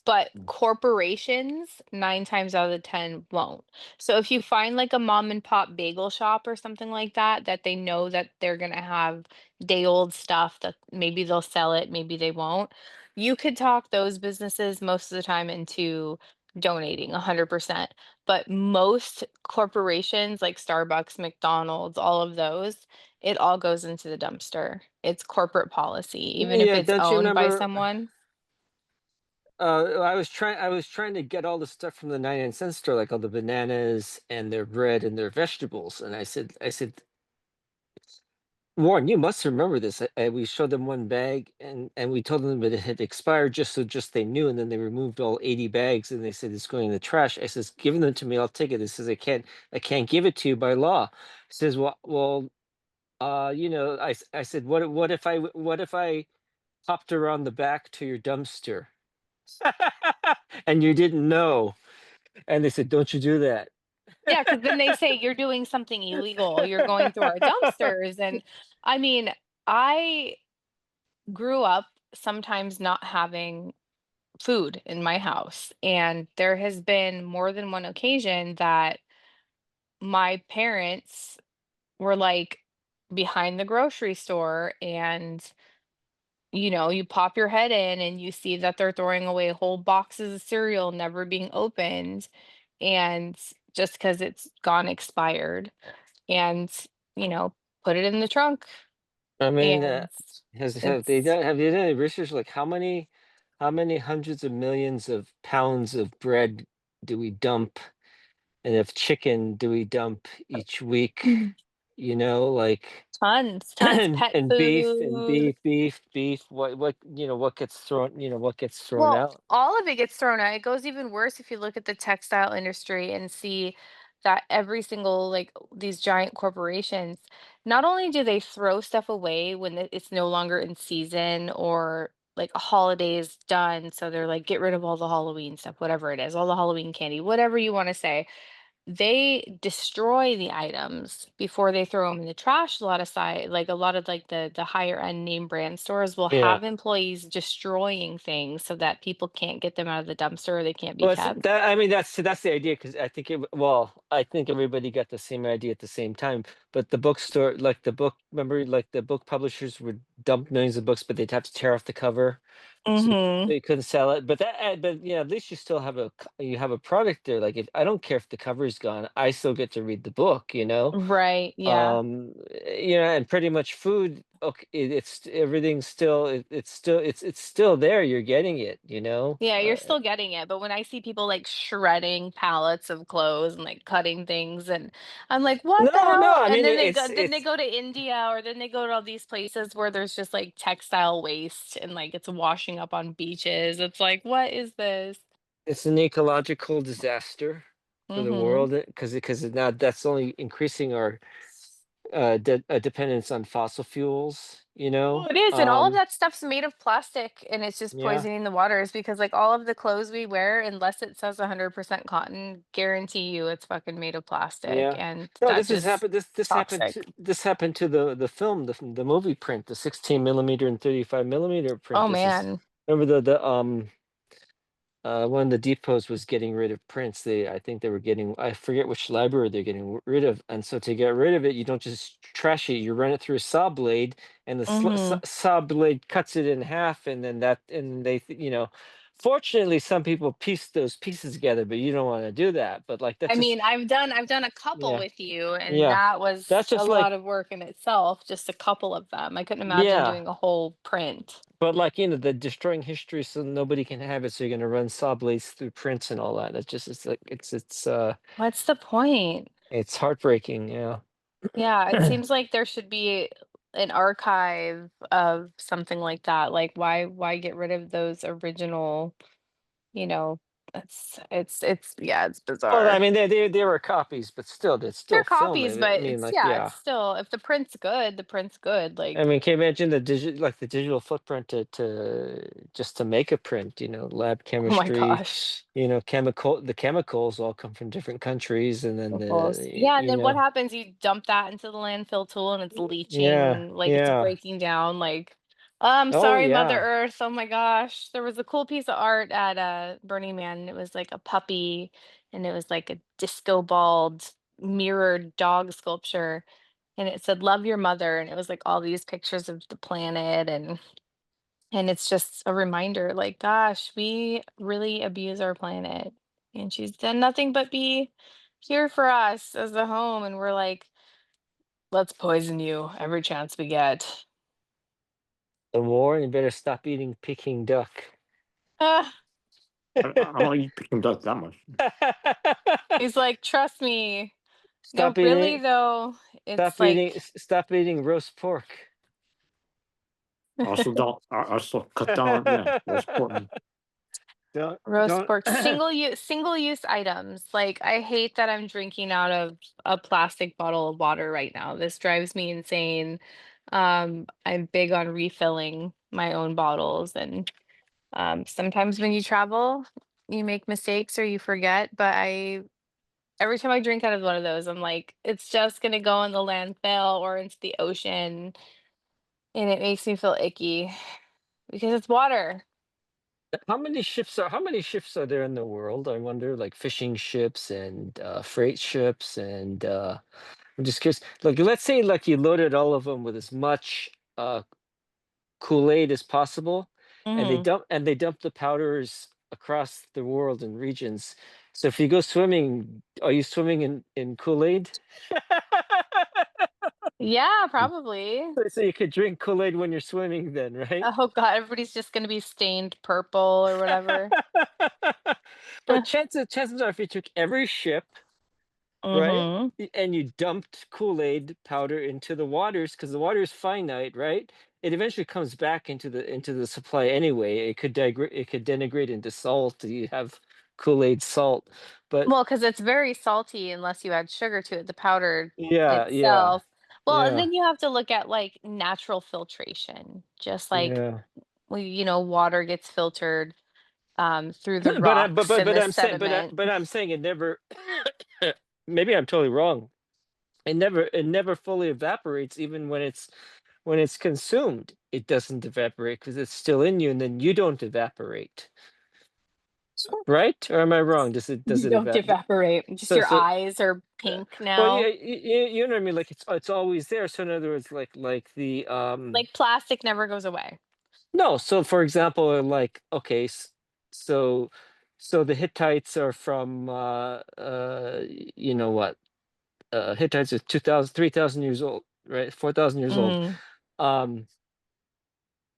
But corporations, 9 times out of 10 won't. So if you find like a mom and pop bagel shop or something like that, that they know that they're gonna have day old stuff that maybe they'll sell it, maybe they won't. You could talk those businesses most of the time into donating 100%. But most corporations like Starbucks, McDonald's, all of those, it all goes into the dumpster. It's corporate policy, even if Yeah, it's don't you owned by remember? someone. I was trying to get all the stuff from the 99-cent store, like all the bananas and their bread and their vegetables. And I said, Warren, you must remember this. We showed them one bag, and we told them that it had expired, just they knew. And then they removed all 80 bags, and they said it's going in the trash. I says, give them to me, I'll take it. It says I can't give it to you by law. He says, I said, what if I hopped around the back to your dumpster and you didn't know? And they said, don't you do that. Yeah, because then they say you're doing something illegal, you're going through our dumpsters, and I mean, I grew up sometimes not having food in my house, and there has been more than one occasion that my parents were, like, behind the grocery store and, you pop your head in and you see that they're throwing away whole boxes of cereal never being opened, and just because 'cause it's gone expired, and, you know, put it in the trunk, I mean, and have it's have they done any research like how many hundreds of millions of pounds of bread do we dump and of chicken do we dump each week? Mhm. You know, like Tons, pet and food. beef. What gets thrown? What gets thrown Well, out? all of it gets thrown out. It goes even worse if you look at the textile industry and see that every single, like, these giant corporations, not only do they throw stuff away when it's no longer in season or like a holiday is done, so they're like, get rid of all the Halloween stuff, whatever it is, all the Halloween candy, whatever you want to say. They destroy the items before they throw them in the trash. A lot of, like, the higher end name brand stores will Yeah. have employees destroying things so that people can't get them out of the dumpster or they can't be Well, it's, kept. that I mean that's the idea because I think everybody got the same idea at the same time. But the bookstore, like the book, remember, like the book publishers would dump millions of books, but they'd have to tear off the cover, so Mhm. they couldn't sell it. But at least you still have you have a product there. Like if I don't care if the cover is gone, I still get to read the book. Right, yeah. And pretty much food. Okay, it's everything's still it's still there. You're getting it. Yeah, you're still getting it, but when I see people, like, shredding pallets of clothes and, like, cutting things, and I'm like, "What the No. hell?" I And mean, then they go to India, or then they go to all these places where there's just, like, textile waste and, like, it's washing up on beaches. It's like, "What is this?" it's an ecological disaster for the Mhm. world because now that's only increasing our dependence on fossil fuels. Well, it is, and all of that stuff's made of plastic, and it's just Yeah, poisoning the waters because, like, all of the clothes we wear, unless it says 100% cotton, guarantee you it's fucking made of plastic, yeah. and No, that just toxic. this happened to the film, the movie print, the 16 millimeter and 35 millimeter print. Oh, This is man. remember the one of the depots was getting rid of prints. I think they were getting, I forget which library they're getting rid of. And so to get rid of it, you don't just trash it. You run it through a saw blade, and the Mhm. saw blade cuts it in half, and then fortunately, some people piece those pieces together, but you don't want to do that. But like that's I just mean, I've done a couple yeah, with you, and yeah. that was That's a just like lot of work in itself, just a couple of them. I couldn't imagine yeah. doing a whole print. But like the destroying history, so nobody can have it. So you're gonna run saw blades through prints and all that. It's like What's the point? it's heartbreaking. Yeah. Yeah, it seems like there should be an archive of something like that. Like, why get rid of those original, you know, it's Well, I bizarre. mean, they were copies, but still, it's They're still film. copies, I but mean, like, it's yeah. still, if the print's good, the print's good. I Like, mean, can you imagine the digital footprint just to make a print? Lab oh my chemistry. gosh. The chemicals all come from different countries, and then Almost. Yeah, and then what know, happens? You dump that into the landfill tool and it's yeah, leaching, like, it's yeah. breaking down, like, I'm Oh, sorry, Mother yeah. Earth. Oh my gosh. There was a cool piece of art at Burning Man. And it was like a puppy, and it was like a disco balled mirrored dog sculpture. And it said, "Love your mother." And it was like all these pictures of the planet, and it's just a reminder, like, gosh, we really abuse our planet. And she's done nothing but be here for us as a home. And we're like, let's poison you every chance we get. The war, and you better stop eating Peking duck. Ah, I don't eat pecan duck that much. He's like, "Trust me." No, Stop really eating. though, Stop it's eating. like Stop eating roast pork. I also don't. I also cut down. Yeah, roast pork. Don't roast don't. pork, single use items. Like, I hate that I'm drinking out of a plastic bottle of water right now. This drives me insane. I'm big on refilling my own bottles, and sometimes when you travel, you make mistakes or you forget, but I every time I drink out of one of those, I'm like, it's just gonna go in the landfill or into the ocean, and it makes me feel icky because it's water. How many ships are there in the world? I wonder, like fishing ships and freight ships, and I'm just curious. Like, let's say, like you loaded all of them with as much Kool-Aid as possible, and they Mhm. dump the powders across the world and regions. So if you go swimming, are you swimming in Kool-Aid? Yeah, probably. So you could drink Kool-Aid when you're swimming, then, right? Oh god, everybody's just gonna be stained purple or whatever. But chances are, if you took every ship, right, Mhm. and you dumped Kool-Aid powder into the waters, because the water is finite, right? It eventually comes back into the supply anyway. It could denigrate into salt. You have Kool-Aid salt, but Well, because it's very salty unless you add sugar to it, the powder yeah, yeah, itself. Well, and yeah, then you have to look at, like, natural filtration, just like yeah. water gets filtered, through the But rocks and the I'm saying, sediment. but I'm saying it never. Maybe I'm totally wrong. It never fully evaporates, even when it's consumed. It doesn't evaporate because it's still in you, and then you don't evaporate, right? Or am I wrong? Does You it don't evaporate? evaporate, just So your so eyes are uh, pink well, yeah, now. you know what I mean. Like it's always there. So in other words, like the Like, plastic never goes away. no. So for example, like okay, so so the Hittites are from you know what? Hittites are 2,000, 3,000 years old, right? 4,000 years old. Mhm. Um,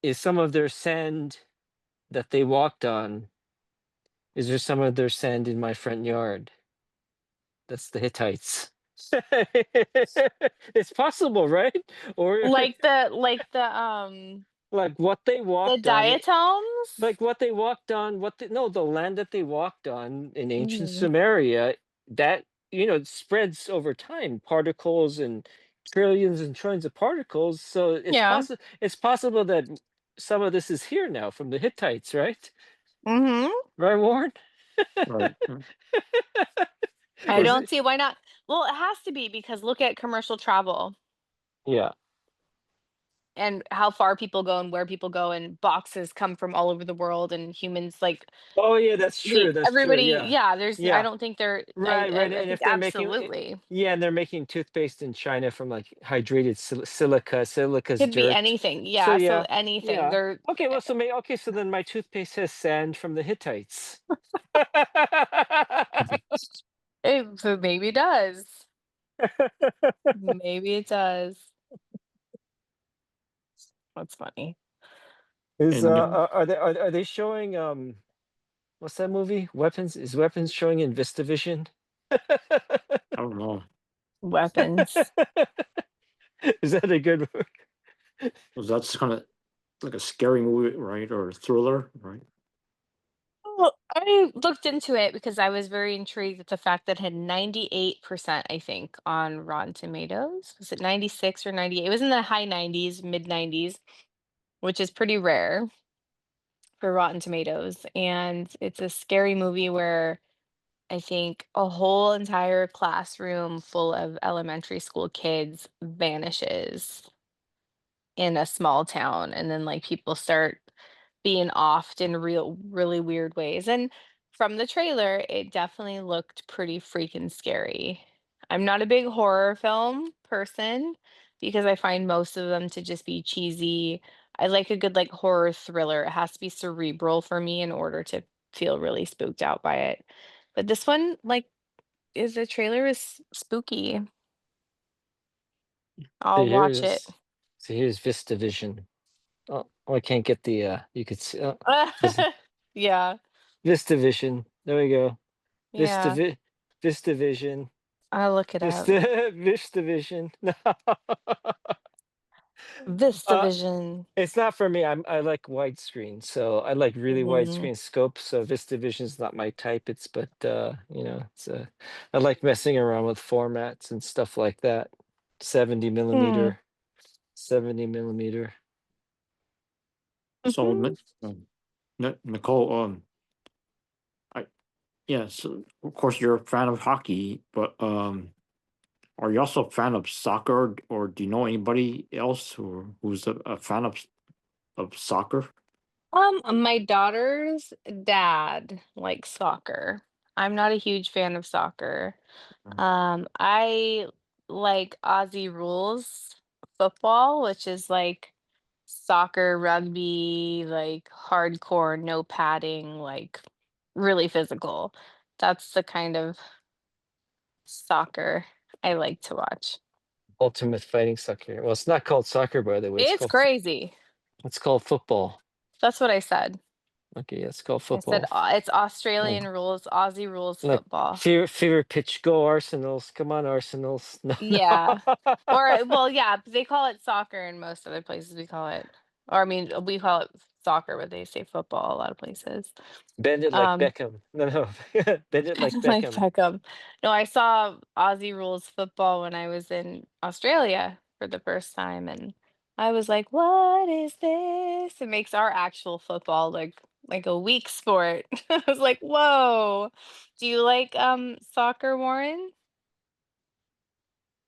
is some of their sand that they walked on, is there some of their sand in my front yard? That's the Hittites. It's possible, right? Or like what they The walked on, diatoms? like what they walked on, no, the land that they walked on in ancient Mhm. Sumeria, that it spreads over time, particles and trillions and trillions of particles. So Yeah. it's possible that some of this is here now from the Hittites, right? Mhm. Right, Warren? Right. Mm. I Is don't it? see why not. Well, it has to be because look at commercial travel Yeah. and how far people go and where people go, and boxes come from all over the world, and humans, like, Oh yeah, that's we true. That's true. everybody, Yeah. yeah, there's I Yeah. don't think there Right, right. I And think if they're making it, absolutely. yeah, and they're making toothpaste in China from like hydrated silica. Silica's Could be dirt. anything, So yeah, so yeah, anything. yeah. There Okay, well, okay, so then my toothpaste has sand from the Hittites. so maybe it does. Maybe it does. That's funny. Is And are they showing what's that movie? Weapons, is Weapons showing in VistaVision? I don't know. Weapons. Is that a good movie? Was that's kind of like a scary movie, right, or a thriller, right? Well, I looked into it because I was very intrigued at the fact that it had 98%, I think, on Rotten Tomatoes. Was it 96 or 98? It was in the high 90s, mid 90s, which is pretty rare for Rotten Tomatoes. And it's a scary movie where I think a whole entire classroom full of elementary school kids vanishes in a small town, and then, like, people start being offed in really weird ways, and from the trailer, it definitely looked pretty freaking scary. I'm not a big horror film person because I find most of them to just be cheesy. I like a good, like, horror thriller. It has to be cerebral for me in order to feel really spooked out by it. But this one, like, is the trailer is spooky. See, I'll here it watch it. is. See, here's VistaVision. Oh, I can't get the you could see, does Yeah. VistaVision. There we go. Yeah, Vistavi VistaVision. I'll look it up. VistaVision. Uh, VistaVision. it's not for me. I like widescreen, so I like really Mhm. widescreen scope. So VistaVision's not my type. It's but you know, I like messing around with formats and stuff like that. 70 Hmm. millimeter, 70 millimeter. So, Mhm. Nicole, I yeah, so of course you're a fan of hockey, but are you also a fan of soccer, or do you know anybody else who's a fan of soccer? My daughter's dad likes soccer. I'm not a huge fan of soccer. I like Aussie rules football, which is like soccer, rugby, like hardcore, no padding, like really physical. That's the kind of soccer I like to watch. Ultimate Fighting Soccer. Well, it's not called soccer, by the way. It's crazy. It's called football. That's what I said. Okay, yeah, it's called I said football. It's Australian Like, rules, Aussie rules like football. fever pitch. Go Arsenals! Come on, Arsenals! No, no. Yeah. Or well, yeah, they call it soccer in most other places. We call it, or I mean, we call it soccer, but they say football a lot of places. Bend it like Um, Beckham. No, no. Bend it like like Beckham. Beckham. No, I saw Aussie rules football when I was in Australia for the first time, and I was like, "What is this?" It makes our actual football like a weak sport. I was like, "Whoa." Do you like soccer, Warren?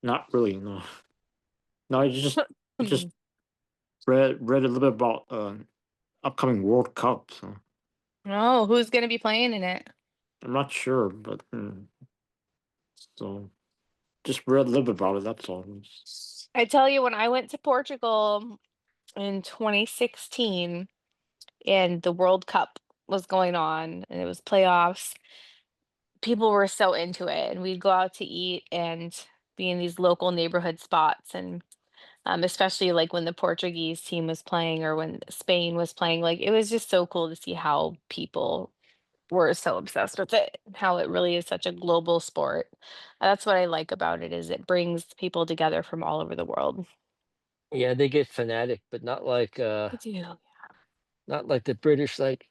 Not really, no. No, I just read a little bit about upcoming World Cup. So Oh, who's gonna be playing in it? I'm not sure, but so just read a little bit about it. That's all. I tell you, when I went to Portugal in 2016 and the World Cup was going on and it was playoffs, people were so into it. And we'd go out to eat and be in these local neighborhood spots. And especially like when the Portuguese team was playing or when Spain was playing, like it was just so cool to see how people were so obsessed with it, how it really is such a global sport. That's what I like about it is it brings people together from all over the world. Yeah, they get fanatic, but I do. not like the British. Like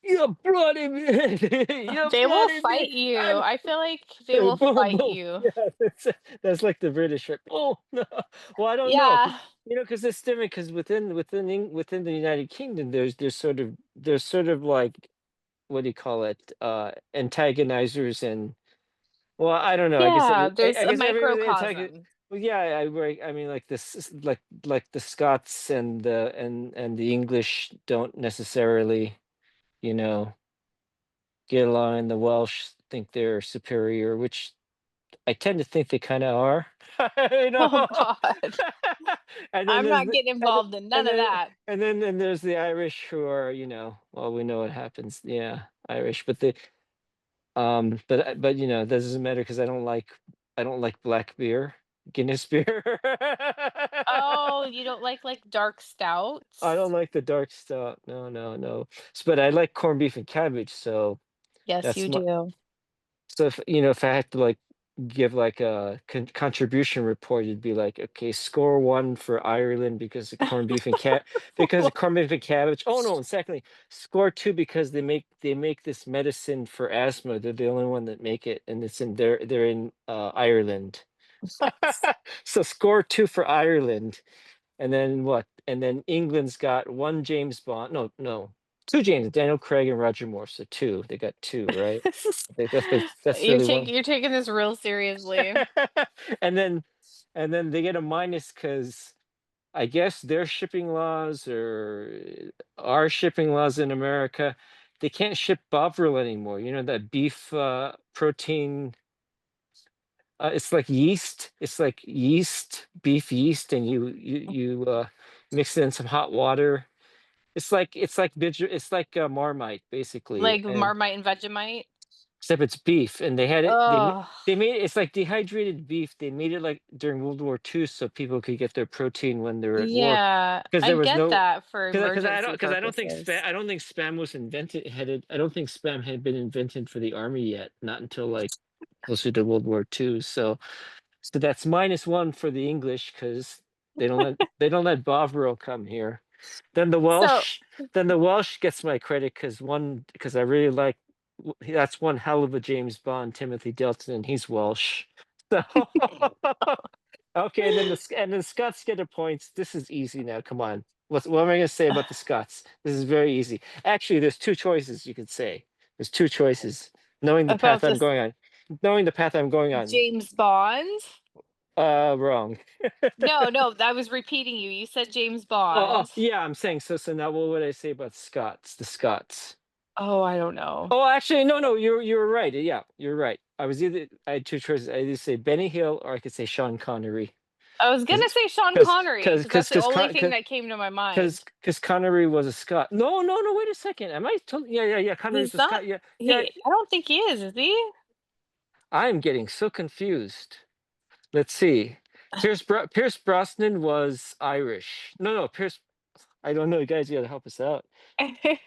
you bloody man, you They will bloody man. fight you. I'm I feel like they will boom, fight boom. you. Yeah, that's like the British, right? Oh no. Well, I don't know, Yeah. you know, because it's different. Because within the United Kingdom, there's sort of like what do you call it? Antagonizers and well, I don't know. Yeah, there's I a guess everybody microcosm. well, yeah, I mean, like this, like the Scots and the English don't necessarily, you know, get along, and the Welsh think they're superior, which I tend to think they kind of are, you know. Oh God. And then I'm there's not getting and involved in none of that. then there's the Irish who are, you know, well, we know what happens. Yeah, Irish, but the but you know, that doesn't matter because I don't like black beer, Guinness beer. Oh, you don't like dark I don't stouts? like the dark stout. No, no, no. But I like corned beef and cabbage, so Yes, that's you my do. so if you know if I had to like give like a contribution report, it'd be like, okay, score one for Ireland because of corned beef and because of corned beef and cabbage. Oh no, and secondly, score two because they make this medicine for asthma. They're the only one that make it, and it's in they're in Ireland. So score two for Ireland, and then what? And then England's got one James Bond. No, no, two James, Daniel Craig and Roger Moore. So two. They got two, right? I think that's really one. You're taking this real seriously. And then they get a minus because I guess their shipping laws or our shipping laws in America, they can't ship Bovril anymore. You know that beef protein. It's like yeast. It's like yeast, beef yeast, and you mix it in some hot water. It's like it's like Marmite basically, Like and Marmite and Vegemite. except it's beef, and they had it. Oh, They made it, it's like dehydrated beef. They made it like during World War II, so people could get their protein when they were at war, yeah, because I there was get no. that for emergency Because purposes. I don't think spam was invented. I don't think spam had been invented for the army yet. Not until like closer to World War II. So that's -1 for the English because they don't let Bovril come here. Then the So Welsh then the Welsh gets my credit because I really like that's one hell of a James Bond, Timothy Dalton, and he's Welsh. So okay, then the Scots get a point. This is easy now. Come on. What am I going to say about the Scots? This is very easy. Actually, there's two choices you could say. There's two choices. Knowing the path about I'm this going on. Knowing the path I'm going on. James Bond? Wrong. No, no, I was repeating you. You said James Oh, Bond. yeah, I'm saying so. So now, what would I say about Scots? The Scots. Oh, I don't know. Oh, actually, no. You were right. Yeah, you're right. I had two choices. I either say Benny Hill or I could say Sean Connery. I was gonna Because say Sean Connery because that's the because only thing that came to my mind. because Connery was a Scot. No. Wait a second. Am I? Yeah. Connery's He's a not. Scot. Yeah, yeah. He. I don't think he is he? I am getting so confused. Let's see. Pierce Brosnan was Irish. No. Pierce. I don't know. You guys got to help us out.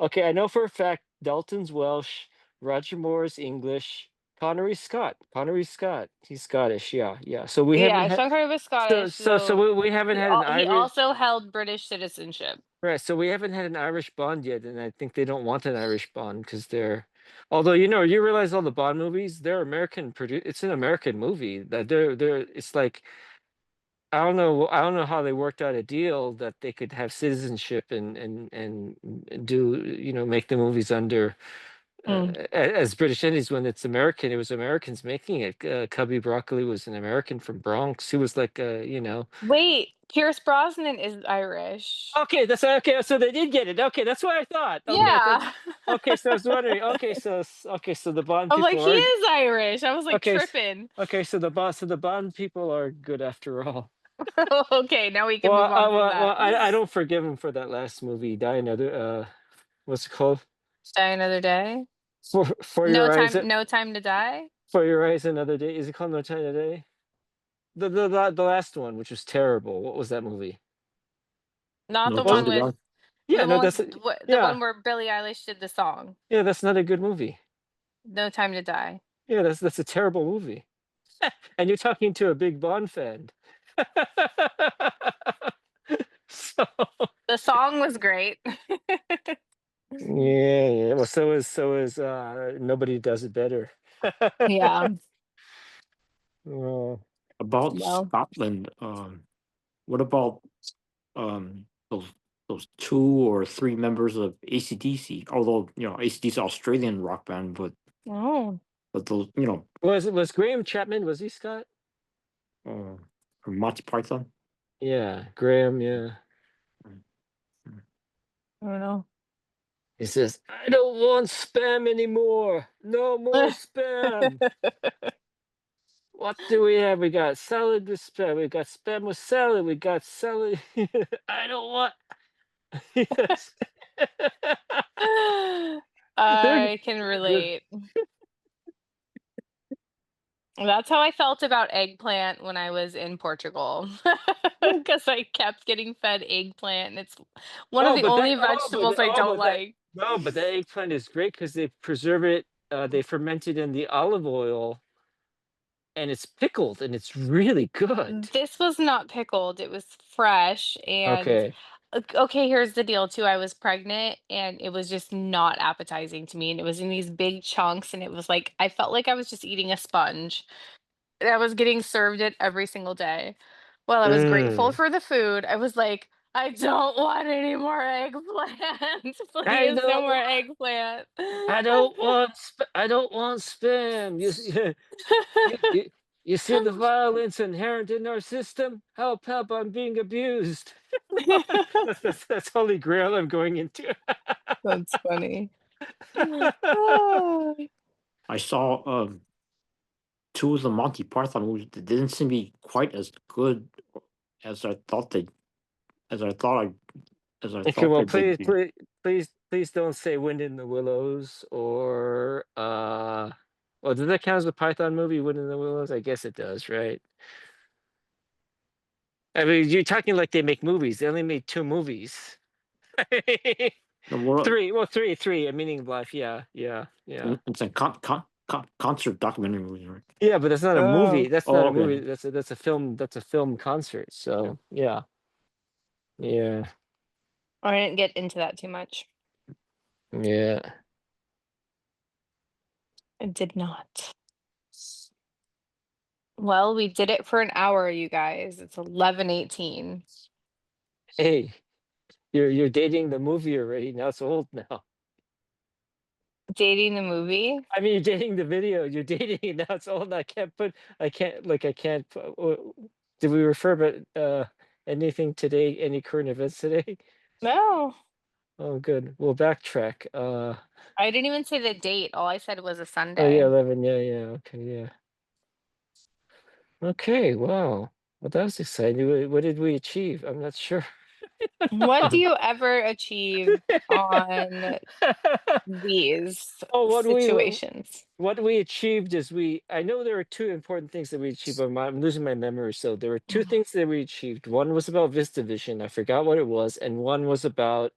Okay, I know for a fact Dalton's Welsh, Roger Moore's English, Connery's Scott. Connery's Scott. He's Scottish. Yeah. So we haven't Yeah, had. Sean Connery was Scottish, So though. we haven't had an He Irish. also held British citizenship. Right. So we haven't had an Irish Bond yet, and I think they don't want an Irish Bond because they're. Although you realize all the Bond movies, they're American It's an American movie. That they're. It's like I don't know how they worked out a deal that they could have citizenship and do make the movies under Mm. as British entities when it's American. It was Americans making it. Cubby Broccoli was an American from Bronx. He was like Wait, Pierce Brosnan is Irish. Okay, that's okay. So they did get it. Okay, that's what I thought. Okay, Yeah. okay. So I was wondering. Okay, so the Bond I'm like, people he are is Irish. I was like okay. tripping. Okay, so the Bond people are good after all. Okay, now we can move on from that. I don't forgive him for that last movie. Die Another. What's it called? Die Another Day. For your eyes. No time to die. For your eyes, another day. Is it called No Time Today? The last one, which was terrible. What was that movie? Not No the time one to Well, with die. yeah, the no, one that's with the yeah, one where Billie Eilish did the song. that's not a good movie. No Time to Die. Yeah, that's a terrible movie. And you're talking to a big Bond fan. So The song was great. yeah. Well, so is Nobody Does It Better. Yeah. Oh, About Well, Scotland, what about those two or three members of AC/DC? Although AC/DC is an Australian rock band, oh, but those was Graham Chapman? Was he Scott? uh, from Monty Python. Yeah, Graham. Yeah. Mm, mm. I don't know. He says, "I don't want spam anymore. No more spam." What do we have? We got salad with spam. We got spam with salad. We got salad. I don't want. Yes. They're I can good. relate. That's how I felt about eggplant when I was in Portugal, because I kept getting fed eggplant, and it's one of Oh, the only vegetables I don't like. but that eggplant is great because they preserve it. They ferment it in the olive oil, and it's pickled, and it's really good. This was not pickled, it was fresh, and Okay. okay, here's the deal too, I was pregnant, and it was just not appetizing to me, and it was in these big chunks, and it was like I felt like I was just eating a sponge. And I was getting served it every single day. While I was grateful Mm. for the food, I was like, "I don't want any more eggplant. I Please, no don't more want. eggplant." I don't want spam. You, you, you see the violence inherent in our system? Help, I'm being abused. That's Holy Grail I'm going into. That's funny. Ah. I saw two of the Monty Python movies that didn't seem to be quite as good as I thought they as I thought I as I Okay, thought well, they would be. please don't say Wind in the Willows or Well, does that count as a Python movie? Wind in the Willows? I guess it does, right? I mean, you're talking like they make movies. They only made 2 movies. No, more, 3, well, 3, A Meaning of Life. Yeah, yeah, yeah. it's a concert documentary movie, right? Yeah, but that's not a movie. Oh. That's not Oh, a movie. okay. That's a film. That's a film concert. Yeah. So yeah, yeah, I didn't get into that too much. yeah. I did not. Well, we did it for an hour, you guys. It's 11:18. Hey, you're dating the movie already. Now it's old now. Dating the movie? I mean, you're dating the video. You're dating it now. It's old. I can't put. I can't. Like I can't. Did we refer about anything today? Any current events today? No. Oh, good. We'll backtrack. I didn't even say the date. All I said was a Oh yeah, Sunday. 11. Yeah, yeah. Okay, yeah. Okay. Wow. Well, that was exciting. What did we achieve? I'm not sure. What do you ever achieve on these Oh, situations? what we achieved is I know there are 2 important things that we achieved, but I'm losing my memory. So there were 2 things that we achieved. One was about VistaVision. I forgot what it was, and one was about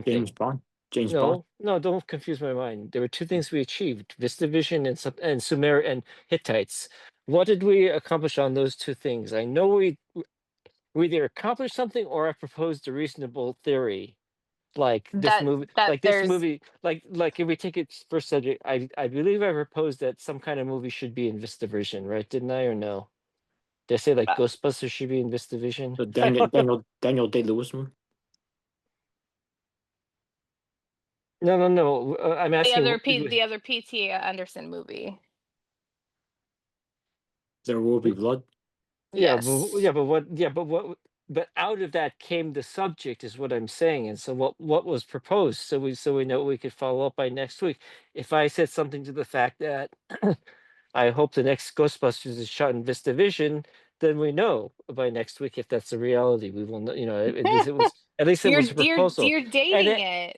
James something. Bond. James Bond. No, no, don't confuse my mind. There were 2 things we achieved: VistaVision and Sumer and Hittites. What did we accomplish on those 2 things? I know we either accomplished something or I proposed a reasonable theory. That that Like this there's movie, like if we take it first subject, I believe I proposed that some kind of movie should be in VistaVision, right? Didn't I or no? Did I say like uh, Ghostbusters should be in VistaVision? The I don't know. Daniel Day-Lewis movie. No, no, no. I'm asking. the other P.T. Anderson movie. There Will Be Blood. Yes. But out of that came the subject, is what I'm saying. And so what was proposed? So we know we could follow up by next week. If I said something to the fact that I hope the next Ghostbusters is shot in VistaVision, then we know by next week if that's the reality. We will know, at least it was a proposal. You're And dating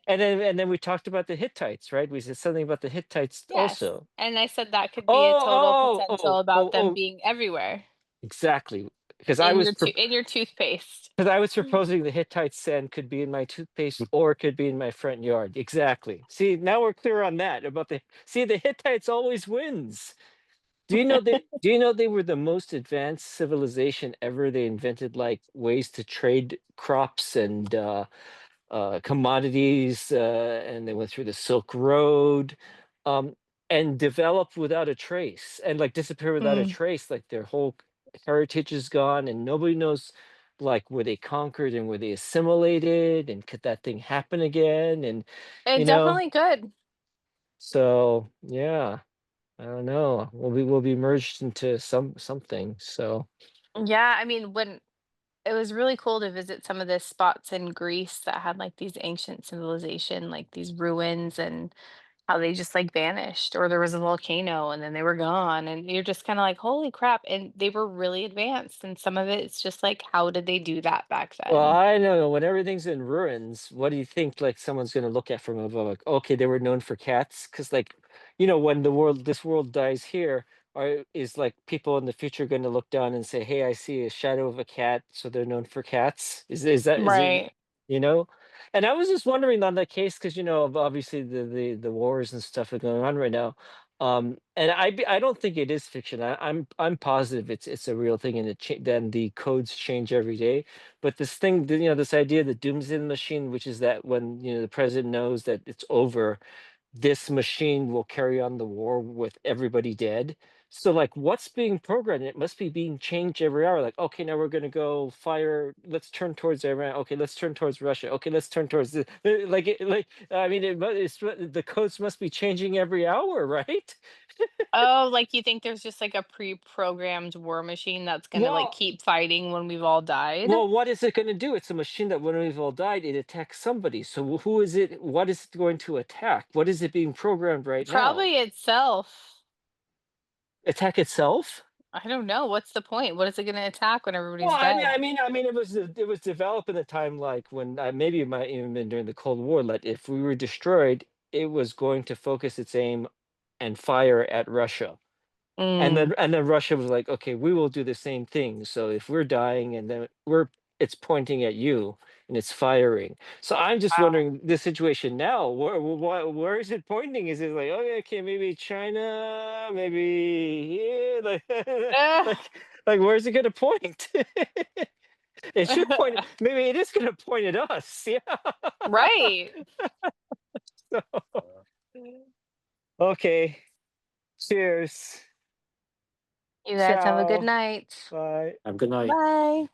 then it. we talked about the Hittites, right? We said something about the Hittites Yes. also. And I said that could be a Oh, total oh, oh, potential oh, about oh, them oh, being everywhere exactly. Because I was in your toothpaste. because I was proposing the Hittite sand could be in my toothpaste or it could be in my front yard. Exactly. See, now we're clear on that about the Hittites always wins. Do you know they were the most advanced civilization ever? They invented like ways to trade crops and commodities, and they went through the Silk Road, um, and developed without a trace, and like disappear without a Mm. trace. Like their whole heritage is gone, and nobody knows like were they conquered and were they assimilated, and could that thing happen again? And you It know, definitely could. so yeah. I don't know. We'll be merged into something. So Yeah, I mean, when it was really cool to visit some of the spots in Greece that had like these ancient civilization, like these ruins and how they just like vanished, or there was a volcano and then they were gone. And you're just kind of like, holy crap. And they were really advanced. And some of it's just like, how did they do that back well, then? I know when everything's in ruins, what do you think like someone's gonna look at from above? Like, okay, they were known for cats, because like, when this world dies here, is like people in the future going to look down and say, "Hey, I see a shadow of a cat," so they're known for cats? Is it, Right. you know? And I was just wondering on that case because obviously the wars and stuff are going on right now. And I don't think it is fiction. I'm positive it's a real thing, and then the codes change every day. But this thing, this idea, the doomsday machine, which is that when the president knows that it's over, this machine will carry on the war with everybody dead. So like what's being programmed? It must be being changed every hour. Like, okay, now we're gonna go fire, let's turn towards Iran. Okay, let's turn towards Russia. Okay, let's turn towards like I mean the codes must be changing every hour, right? Oh, like you think there's just like a pre-programmed war machine that's gonna like Well, keep fighting when we've all died? what is it gonna do? It's a machine that when we've all died, it attacks somebody. So who is it? What is it going to attack? What is it being programmed right now? Probably itself. Attack itself? I don't know. What's the point? What is it gonna attack when Well, everybody's dead? it was developed in a time like when maybe it might even been during the Cold War. That if we were destroyed, it was going to focus its aim and fire at Russia. Mm. And then Russia was like, okay, we will do the same thing. So if we're dying and then it's pointing at you and it's firing. So I'm just Wow. wondering the situation now. Where is it pointing? Is it like, oh, okay, maybe China, maybe here, Ugh. like, like where's it gonna point? It should point. Maybe it is gonna point at us. Yeah. Right. Okay. Cheers. You guys have a good Ciao. night. Bye. Have a good night. Bye.